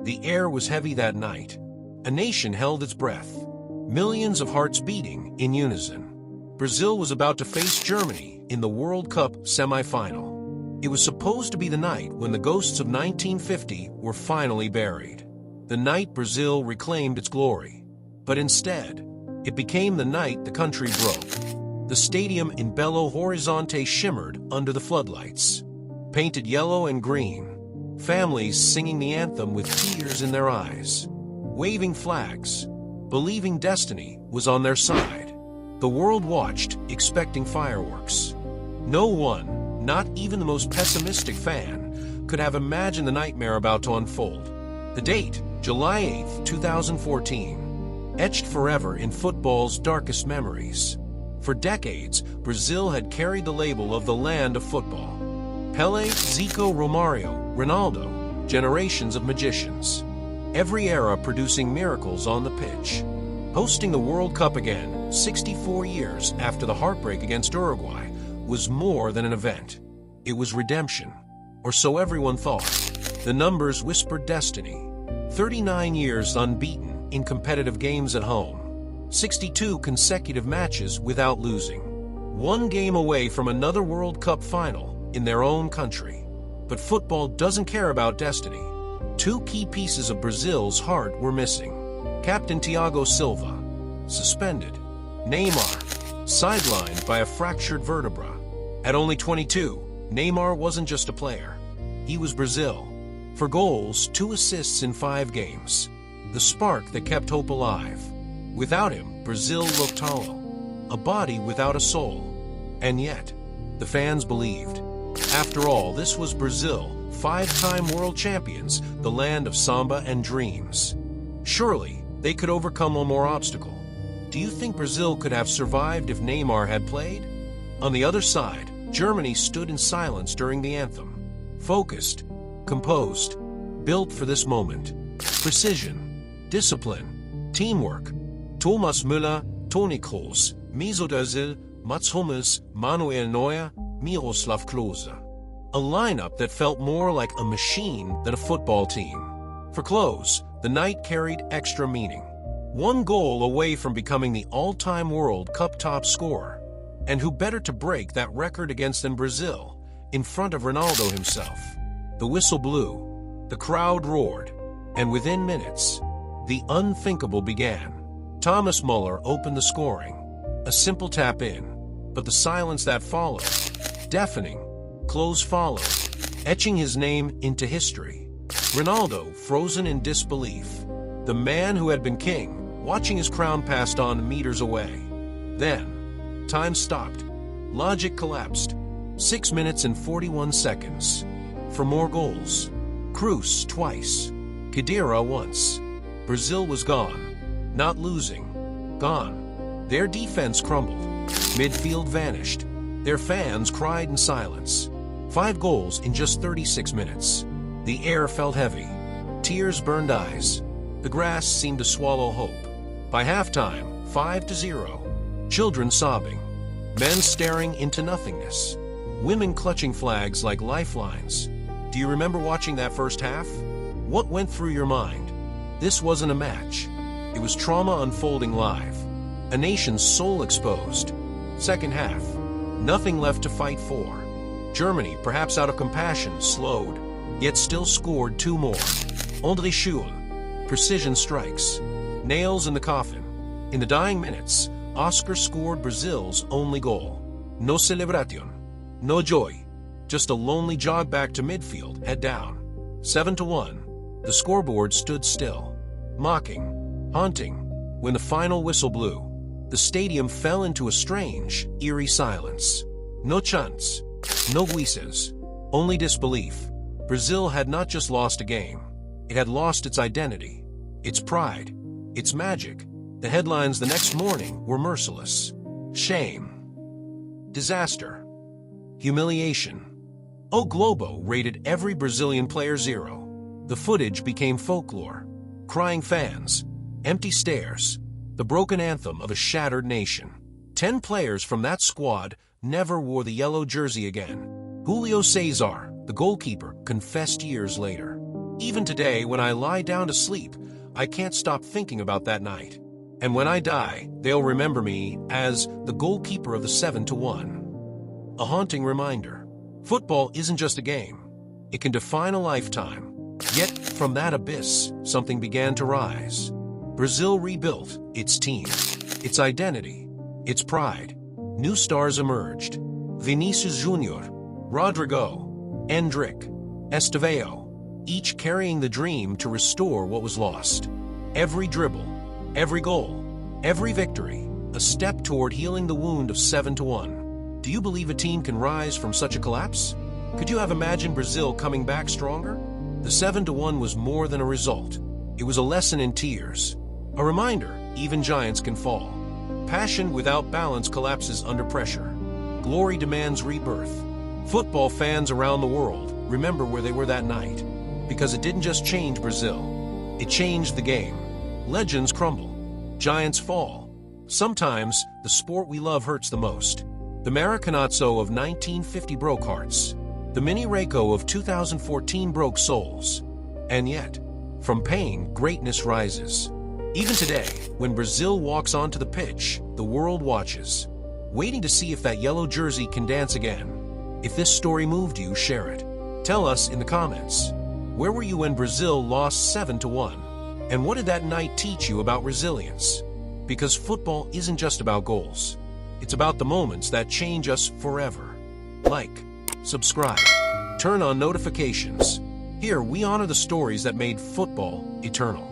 The air was heavy that night. A nation held its breath, millions of hearts beating in unison. Brazil was about to face Germany in the World Cup semi-final. It was supposed to be the night when the ghosts of 1950 were finally buried. The night Brazil reclaimed its glory. But instead, it became the night the country broke. The stadium in Belo Horizonte shimmered under the floodlights. Painted yellow and green, families singing the anthem with tears in their eyes, waving flags, believing destiny was on their side. The world watched, expecting fireworks. No one, not even the most pessimistic fan, could have imagined the nightmare about to unfold. The date, July 8, 2014, etched forever in football's darkest memories. For decades, Brazil had carried the label of the land of football. Pelé, Zico, Romario, Ronaldo, generations of magicians. Every era producing miracles on the pitch. Hosting the World Cup again, 64 years after the heartbreak against Uruguay, was more than an event. It was redemption, or so everyone thought. The numbers whispered destiny. 39 years unbeaten in competitive games at home. 62 consecutive matches without losing. One game away from another World Cup final in their own country. But football doesn't care about destiny. Two key pieces of Brazil's heart were missing. Captain Thiago Silva, suspended. Neymar, sidelined by a fractured vertebra. At only 22, Neymar wasn't just a player. He was Brazil. For goals, 2 assists in 5 games. The spark that kept hope alive. Without him, Brazil looked hollow. A body without a soul. And yet, the fans believed. After all, this was Brazil, 5-time world champions, the land of samba and dreams. Surely, they could overcome one more obstacle. Do you think Brazil could have survived if Neymar had played? On the other side, Germany stood in silence during the anthem. Focused, composed, built for this moment. Precision, discipline, teamwork. Thomas Müller, Toni Kroos, Mesut Özil, Mats Hummels, Manuel Neuer, Miroslav Klose. A lineup that felt more like a machine than a football team. For Klose, the night carried extra meaning. 1 goal away from becoming the all-time World Cup top scorer. And who better to break that record against than Brazil, in front of Ronaldo himself. The whistle blew, the crowd roared, and within minutes, the unthinkable began. Thomas Müller opened the scoring, a simple tap in, but the silence that followed, deafening. Klose followed, etching his name into history. Ronaldo frozen in disbelief, the man who had been king, watching his crown passed on meters away. Then, time stopped. Logic collapsed. 6 minutes and 41 seconds. For more goals. Kroos twice. Khedira once. Brazil was gone. Not losing. Gone. Their defense crumbled. Midfield vanished. Their fans cried in silence. 5 goals in just 36 minutes. The air felt heavy. Tears burned eyes. The grass seemed to swallow hope. By halftime, 5-0. Children sobbing. Men staring into nothingness. Women clutching flags like lifelines. Do you remember watching that first half? What went through your mind? This wasn't a match. It was trauma unfolding live. A nation's soul exposed. Second half. Nothing left to fight for. Germany, perhaps out of compassion, slowed, yet still scored 2 more. André Schürrle. Precision strikes. Nails in the coffin. In the dying minutes, Oscar scored Brazil's only goal. No celebración. No joy. Just a lonely jog back to midfield, head down. 7-1. The scoreboard stood still. Mocking. Haunting. When the final whistle blew, the stadium fell into a strange, eerie silence. No chants. No guises. Only disbelief. Brazil had not just lost a game. It had lost its identity. Its pride. Its magic. The headlines the next morning were merciless. Shame. Disaster. Humiliation. O Globo rated every Brazilian player 0. The footage became folklore. Crying fans. Empty stares. The broken anthem of a shattered nation. 10 players from that squad never wore the yellow jersey again. Julio Cesar, the goalkeeper, confessed years later. Even today, when I lie down to sleep, I can't stop thinking about that night. And when I die, they'll remember me as the goalkeeper of the 7-1. A haunting reminder. Football isn't just a game. It can define a lifetime. Yet, from that abyss, something began to rise. Brazil rebuilt its team, its identity, its pride. New stars emerged. Vinicius Jr., Rodrigo, Endrick, Estevao, each carrying the dream to restore what was lost. Every dribble, every goal, every victory, a step toward healing the wound of 7-1. Do you believe a team can rise from such a collapse? Could you have imagined Brazil coming back stronger? The 7-1 was more than a result. It was a lesson in tears. A reminder, even giants can fall. Passion without balance collapses under pressure. Glory demands rebirth. Football fans around the world remember where they were that night. Because it didn't just change Brazil. It changed the game. Legends crumble. Giants fall. Sometimes, the sport we love hurts the most. The Maracanazo of 1950 broke hearts. The Mini Reiko of 2014 broke souls. And yet, from pain, greatness rises. Even today, when Brazil walks onto the pitch, the world watches, waiting to see if that yellow jersey can dance again. If this story moved you, share it. Tell us in the comments. Where were you when Brazil lost 7-1? And what did that night teach you about resilience? Because football isn't just about goals. It's about the moments that change us forever. Like, subscribe, turn on notifications. Here we honor the stories that made football eternal.